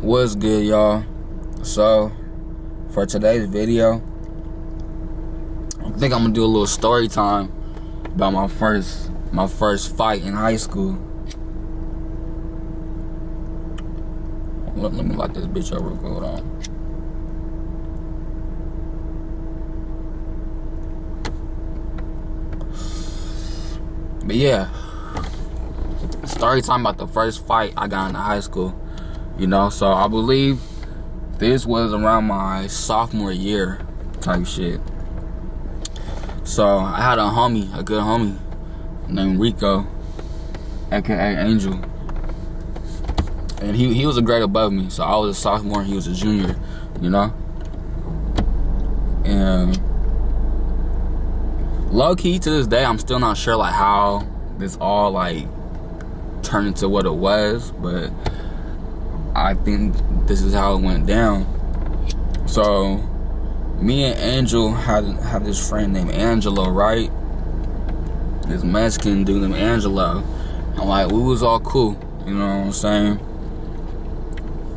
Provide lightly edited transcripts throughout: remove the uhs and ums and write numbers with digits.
What's good, y'all? So, for today's video, I think I'm gonna do a little story time about my first fight in high school. Let me lock this bitch over. Hold on. But yeah, story time about the first fight I got in high school. You know, so I believe this was around my sophomore year type shit. So I had a good homie named Rico, aka Angel. And he was a grade above me. So I was a sophomore, he was a junior, you know? And low key to this day, I'm still not sure like how this all like turned into what it was, but I think this is how it went down. So me and Angel had this friend named Angelo, right? This Mexican dude named Angelo. And like we was all cool, you know what I'm saying?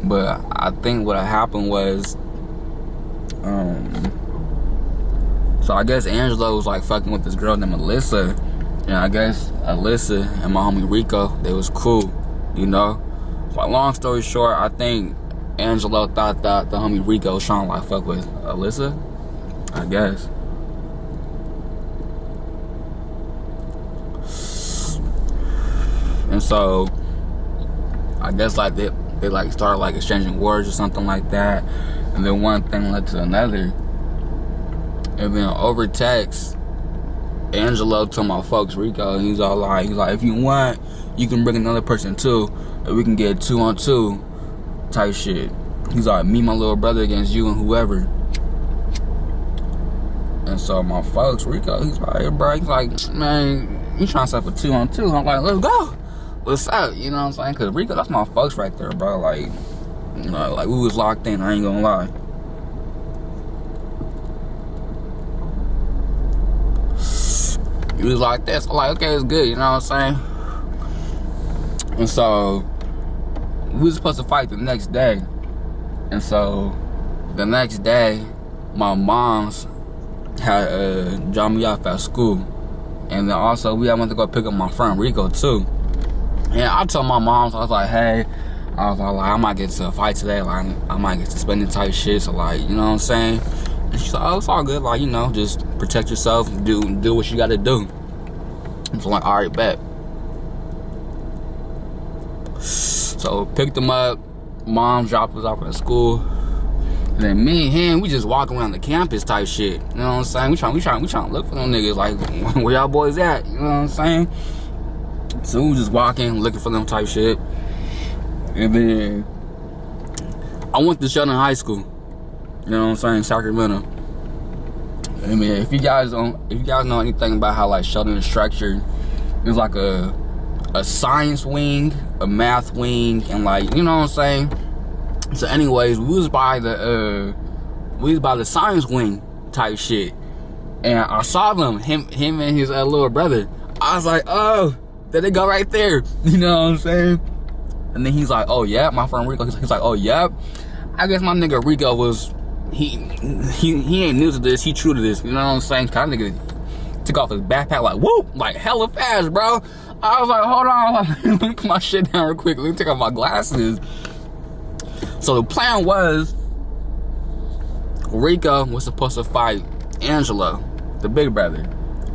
But I think what happened was so I guess Angelo was like fucking with this girl named Alyssa. And I guess Alyssa and my homie Rico, they was cool, you know? But long story short, I think Angelo thought that the homie Rico was trying to like fuck with Alyssa, I guess. And so I guess like they like started like exchanging words or something like that. And then one thing led to another. And then over text, Angelo told my folks Rico, he's like, if you want, you can bring another person too, and we can get 2-on-2 type shit. He's like, me, my little brother against you and whoever. And so my folks, Rico, he's like, hey, bro, he's like, man, you trying to set up a 2-on-2? I'm like, let's go. What's up? You know what I'm saying? Cause Rico, that's my folks right there, bro. Like, you know, like we was locked in. I ain't gonna lie. He was like this. I'm like, okay, it's good. You know what I'm saying? And so we was supposed to fight the next day. And so the next day, my mom's had dropped me off at school. And then also I went to go pick up my friend Rico too. And I told my mom, so I was like, hey, I might get to a fight today. Like, I might get suspended type shit. So like, you know what I'm saying? And she's like, oh, it's all good. Like, you know, just protect yourself and do what you gotta do. So like, all right, bet. So picked him up. Mom dropped us off at school. And then me and him, we just walk around the campus type shit. You know what I'm saying? We trying to look for them niggas. Like, where y'all boys at? You know what I'm saying? So we was just walking, looking for them type shit. And then I went to Sheldon High School. You know what I'm saying? Sacramento. I mean, if you guys know anything about how like Sheldon is structured, there's like a science wing, a math wing, and like, you know what I'm saying? So anyways, we was by the science wing type shit. And I saw them, him and his little brother. I was like, oh, there they go right there. You know what I'm saying? And then he's like, oh yeah, my friend Rico, he's like, oh yeah. I guess my nigga Rico was, he ain't new to this, he true to this, you know what I'm saying? Kind of nigga took off his backpack like, whoop, like hella fast, bro. I was like, hold on, let me put my shit down real quick, let me take off my glasses. So the plan was, Rico was supposed to fight Angelo, the big brother.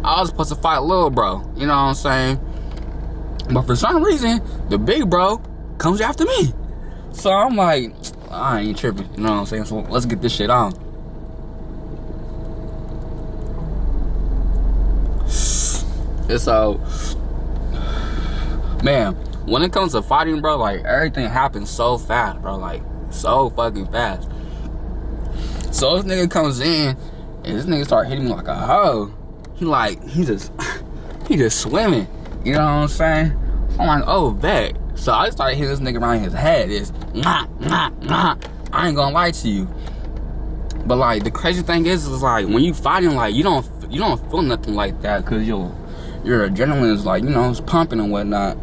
I was supposed to fight little bro, you know what I'm saying? But for some reason, the big bro comes after me. So I'm like, I ain't tripping, you know what I'm saying? So let's get this shit on. And so, man, when it comes to fighting, bro, like everything happens so fast, bro, like so fucking fast. So this nigga comes in, and this nigga start hitting me like a hoe. He just swimming, you know what I'm saying? So I'm like, oh, bet. So I started hitting this nigga around his head. It's nah. I ain't gonna lie to you. But like the crazy thing is like when you fighting, like you don't feel nothing like that because your adrenaline is like, you know, it's pumping and whatnot.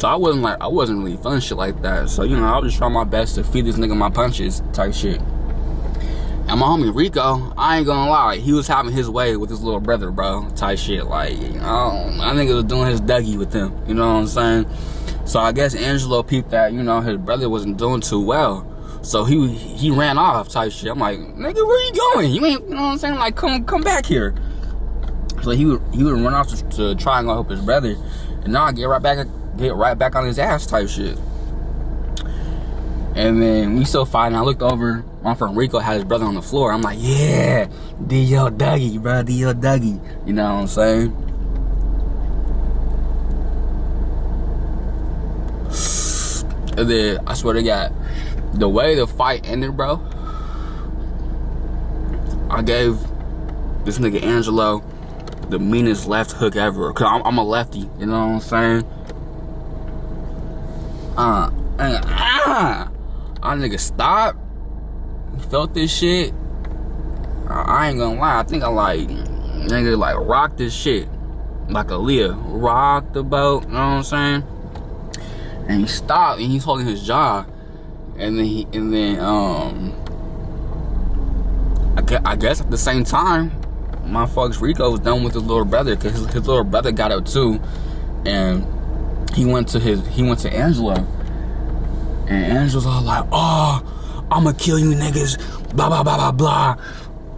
So I wasn't really feeling shit like that. So, you know, I was just trying my best to feed this nigga my punches type shit. And my homie Rico, I ain't gonna lie, he was having his way with his little brother, bro, type shit. Like, I think it was doing his Dougie with him, you know what I'm saying? So I guess Angelo peeped that, you know, his brother wasn't doing too well. So he ran off type shit. I'm like, nigga, where you going? You ain't, you know what I'm saying? Like, come back here. So he would run off to try and go help his brother. And now I get right back on his ass type shit. And then we still fighting. I looked over, my friend Rico had his brother on the floor. I'm like, yeah, did your Dougie, bro, did your Dougie. You know what I'm saying? And then, I swear to God, the way the fight ended, bro, I gave this nigga Angelo the meanest left hook ever. Cause I'm a lefty, you know what I'm saying? I nigga stopped. Felt this shit. I ain't gonna lie. I think I like rocked this shit like Aaliyah rocked the boat. You know what I'm saying? And he stopped and he's holding his jaw. And then I guess at the same time, my folks Rico was done with his little brother, cause his little brother got up too, and he went to Angelo, and Angelo's all like, oh, I'ma kill you niggas, blah blah blah blah blah,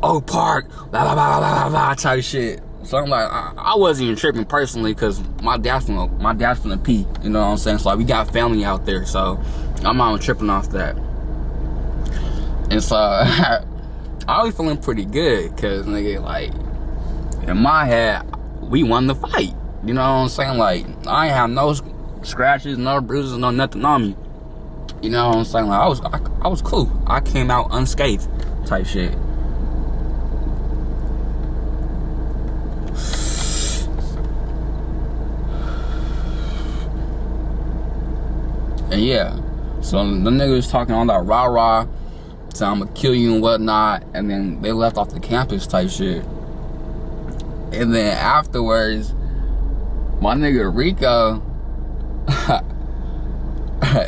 Oak Park, blah blah blah blah blah blah type shit. So I'm like, I wasn't even tripping personally, cause my dad's from the P, you know what I'm saying? So like, we got family out there, so I'm not even tripping off that. And so I was feeling pretty good, cause nigga, like, in my head, we won the fight. You know what I'm saying? Like, I ain't have no scratches, no bruises, no nothing on me. You know what I'm saying? Like, I was cool. I came out unscathed, type shit. And yeah, so the nigga was talking all that rah-rah, so I'ma kill you and whatnot, and then they left off the campus type shit. And then afterwards, my nigga Rico,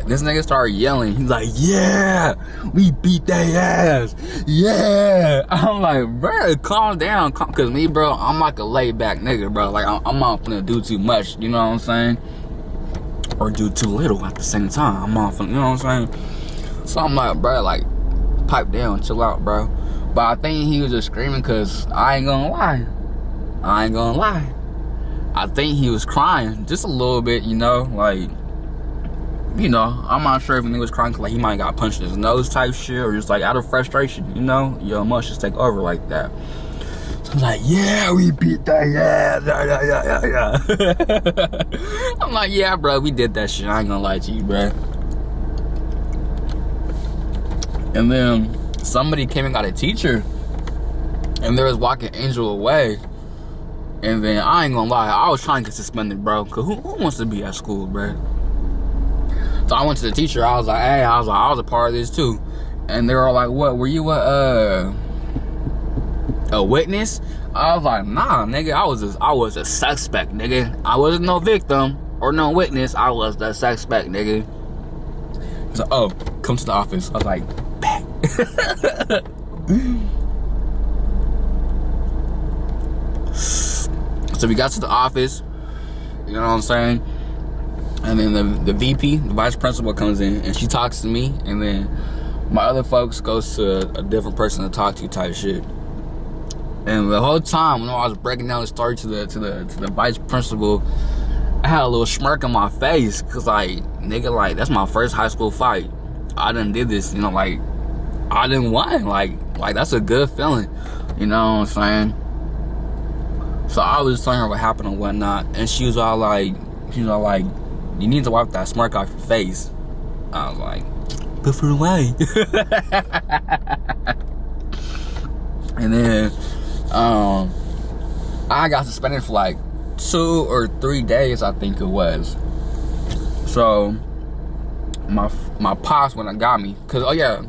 this nigga started yelling. He's like, yeah, we beat their ass, yeah. I'm like, bro, calm down, cause me, bro, I'm like a laid back nigga, bro. Like, I'm not finna do too much, you know what I'm saying? Or do too little at the same time. I'm not finna, you know what I'm saying? So I'm like, bro, like, pipe down, chill out, bro. But I think he was just screaming, cause I ain't gonna lie. I think he was crying just a little bit, you know, like, you know, I'm not sure if he was crying cause like he might have got punched in his nose type shit, or just like out of frustration, you know, your emotions take over like that. So I'm like, yeah, we beat that, yeah. I'm like, yeah, bro, we did that shit. I ain't gonna lie to you, bro. And then somebody came and got a teacher, and they was walking Angel away. And then I ain't gonna lie, I was trying to get suspended, bro. Cause who wants to be at school, bro? So I went to the teacher. I was like, hey, I was a part of this too. And they were like, what? Were you a witness? I was like, nah, nigga. I was a suspect, nigga. I wasn't no victim or no witness. I was the suspect, nigga. So, oh, come to the office. I was like, back. So we got to the office, you know what I'm saying? And then the VP, the vice principal, comes in and she talks to me, and then my other folks goes to a different person to talk to type shit. And the whole time when I was breaking down the story to the vice principal, I had a little smirk on my face, cause like, nigga, like, that's my first high school fight. I done did this, you know, like, I done won, like that's a good feeling, you know what I'm saying? So I was telling her what happened and whatnot, and she was all like, you need to wipe that smirk off your face. I was like, put it away. And then, I got suspended for like 2 or 3 days, I think it was. So, my pops went and got me, cause, oh yeah,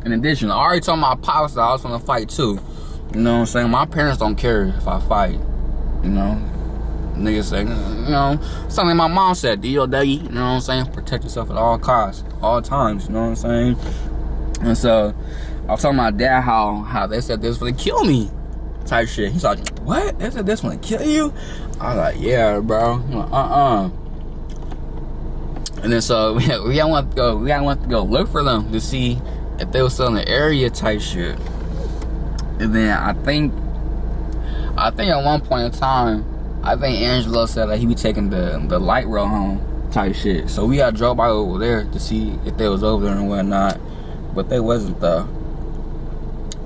in addition, I already told my pops that I was gonna fight too. You know what I'm saying? My parents don't care if I fight. You know, Niggas say, you know, something my mom said, D.O. Dougie, you know what I'm saying? Protect yourself at all costs, all times, you know what I'm saying? And so, I was telling my dad how they said this was gonna kill me, type shit. He's like, what? They said this gonna kill you? I was like, yeah, bro. I'm like, And then so, we got want to go look for them to see if they were still in the area, type shit. And then I think at one point in time, I think Angelo said that he be taking the light rail home type shit. So we got drove by over there to see if they was over there and whatnot, but they wasn't though.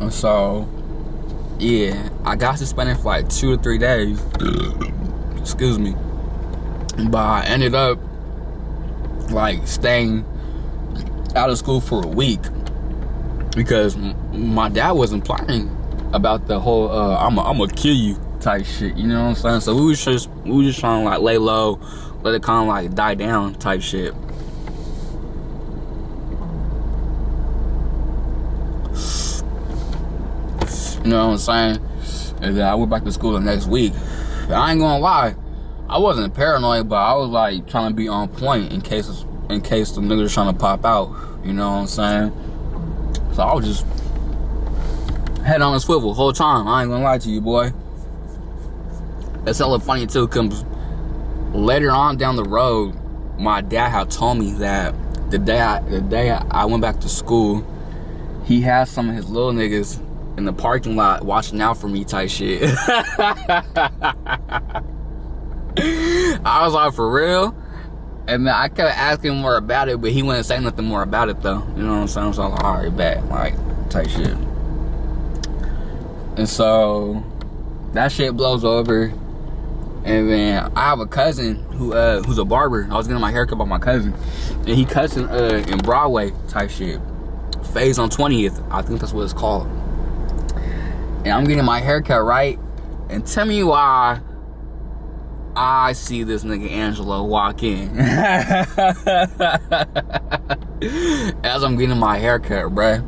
And so yeah, I got suspended for like 2 to 3 days. Excuse me. But I ended up like staying out of school for a week because my dad wasn't playing about the whole I'm gonna kill you type shit, you know what I'm saying? So we was just trying to like lay low, let it kind of like die down type shit. You know what I'm saying? And then I went back to school the next week. I ain't gonna lie, I wasn't paranoid, but I was like trying to be on point in case the niggas trying to pop out. You know what I'm saying? So I was just head on a swivel the whole time. I ain't gonna lie to you, boy. It's hella funny too, cause later on down the road, my dad had told me that the day I went back to school, he had some of his little niggas in the parking lot watching out for me type shit. I was like, for real? And then I kept asking him more about it, but he wouldn't say nothing more about it though. You know what I'm saying? So I was like, alright, bet, like, type shit. And so that shit blows over. And then I have a cousin who's a barber. I was getting my haircut by my cousin. And he cuts in Broadway type shit. Phase on 20th. I think that's what it's called. And I'm getting my haircut, right? And tell me why I see this nigga Angelo walk in. As I'm getting my haircut, bruh.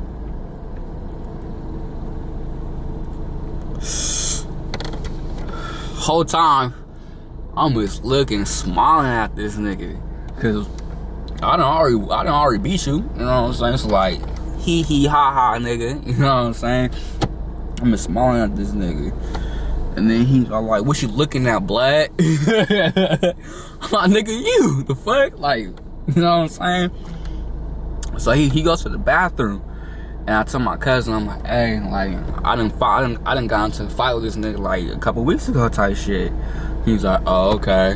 Whole time, I'm just looking, smiling at this nigga. Cause I done already beat you. You know what I'm saying? It's like, hee hee ha ha, nigga. You know what I'm saying? I'm just smiling at this nigga. And then he's all like, what you looking at, blood? I'm like, nigga, you, the fuck? Like, you know what I'm saying? So he goes to the bathroom. And I tell my cousin, I'm like, hey, like, I done got into a fight with this nigga like a couple weeks ago type shit. He's like, oh, okay.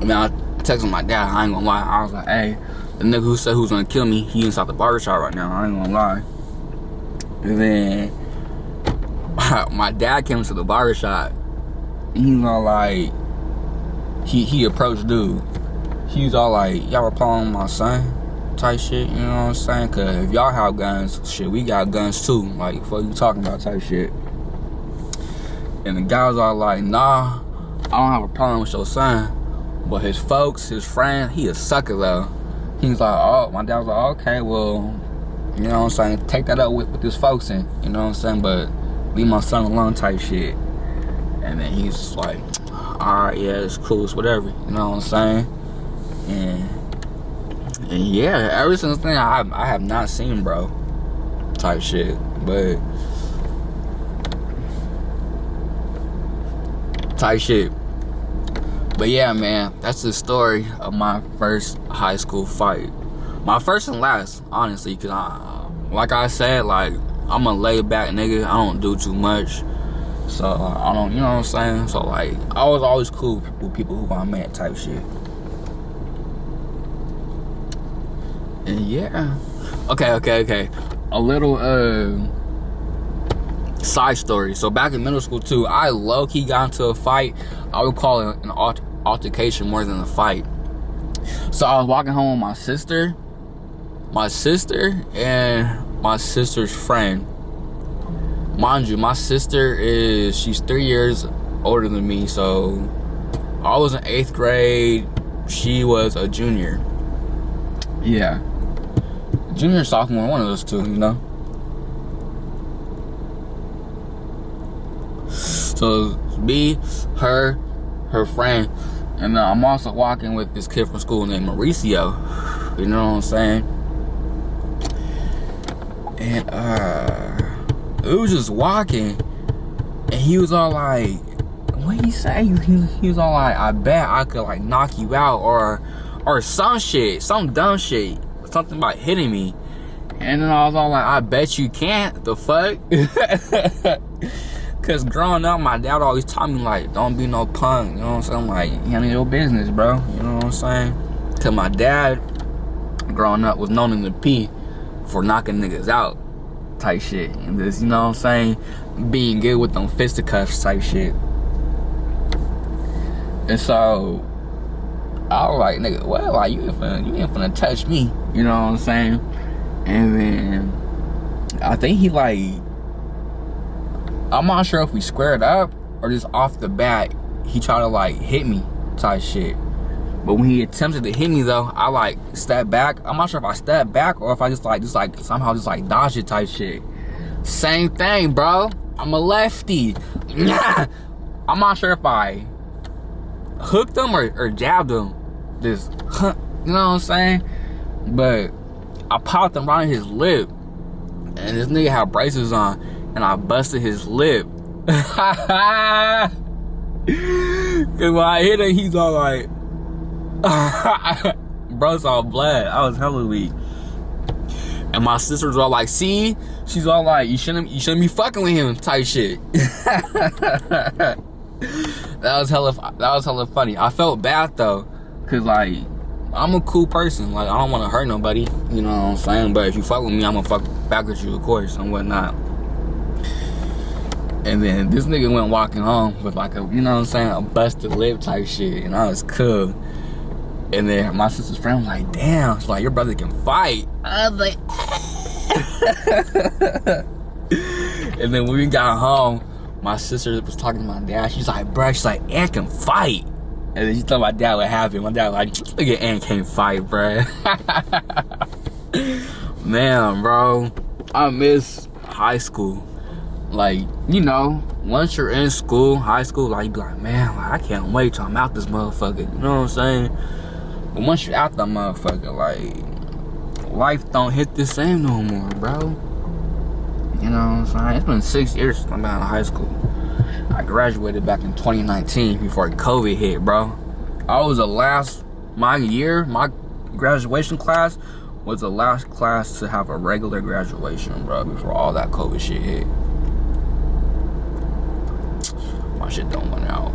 And then I texted my dad, I ain't gonna lie. I was like, hey, the nigga who said who's gonna kill me, he inside the barbershop right now, I ain't gonna lie. And then my dad came to the barbershop. He's all like, he approached dude. He's all like, y'all were playing with my son type shit, you know what I'm saying? Cause if y'all have guns, shit, we got guns too. Like, what you talking about type shit. And the guy was all like, nah, I don't have a problem with your son. But his folks, his friend, he a sucker though. He's like, oh, my dad was like, okay, well, you know what I'm saying? Take that up with his folks and, you know what I'm saying? But leave my son alone type shit. And then he's just like, alright, yeah, it's cool, it's whatever. You know what I'm saying? And yeah, ever since then, I have not seen bro type shit. But type shit. But yeah, man, that's the story of my first high school fight. My first and last, honestly, because like I said, like, I'm a laid back nigga. I don't do too much. So, I don't, you know what I'm saying? So, like, I was always cool with people who I met type shit. And yeah. Okay. A little, side story. So, back in middle school, too, I low-key got into a fight. I would call it an altercation more than a fight. So, I was walking home with my sister and my sister's friend. Mind you, my sister she's 3 years older than me, so I was in 8th grade, she was a junior. Yeah. Junior, sophomore, one of those two, you know? So, me, her her friend. And I'm also walking with this kid from school named Mauricio. You know what I'm saying? And it was just walking, and he was all like, what did he say? He was all like, I bet I could like knock you out, or some shit, some dumb shit, something about hitting me. And then I was all like, I bet you can't. The fuck? Cause growing up, my dad always taught me like, don't be no punk. You know what I'm saying? Like, handle your business, bro. You know what I'm saying? Cause my dad, growing up, was known in the P for knocking niggas out type shit. And this, you know what I'm saying? Being good with them fisticuffs type shit. And so I was like, nigga, well, like, you ain't finna touch me. You know what I'm saying? And then I think he like, I'm not sure if we squared up or just off the bat he tried to like hit me type shit. But when he attempted to hit me though, I like stepped back. I'm not sure if I stepped back or if I just somehow dodged it type shit. Same thing, bro. I'm a lefty. I'm not sure if I hooked him or jabbed him. Just, you know what I'm saying? But I popped him right in his lip. And this nigga had braces on. And I busted his lip. Cause when I hit him, he's all like, bro's all blood. I was hella weak. And my sister was all like, see? She's all like, you shouldn't be fucking with him type shit. That was hella funny. I felt bad though. Cause like, I'm a cool person. Like, I don't want to hurt nobody. You know what I'm saying? But if you fuck with me, I'm gonna fuck back with you, of course, and whatnot. And then this nigga went walking home with like a, you know what I'm saying, a busted lip type shit. And I was cool. And then my sister's friend was like, damn, it's like, your brother can fight. I was like, and then when we got home, my sister was talking to my dad. She's like, bruh, she's like, Ant can fight. And then she told my dad what happened. My dad was like, nigga, Ant can't fight, bruh. Man, bro, I miss high school. Like, you know, once you're in school, high school, like, you be like, man, like, I can't wait till I'm out this motherfucker. You know what I'm saying? But once you're out that motherfucker, like, life don't hit the same no more, bro. You know what I'm saying? It's been 6 years since I've been out of high school. I graduated back in 2019 before COVID hit, bro. My graduation class was the last class to have a regular graduation, bro, before all that COVID shit hit. My shit don't went out.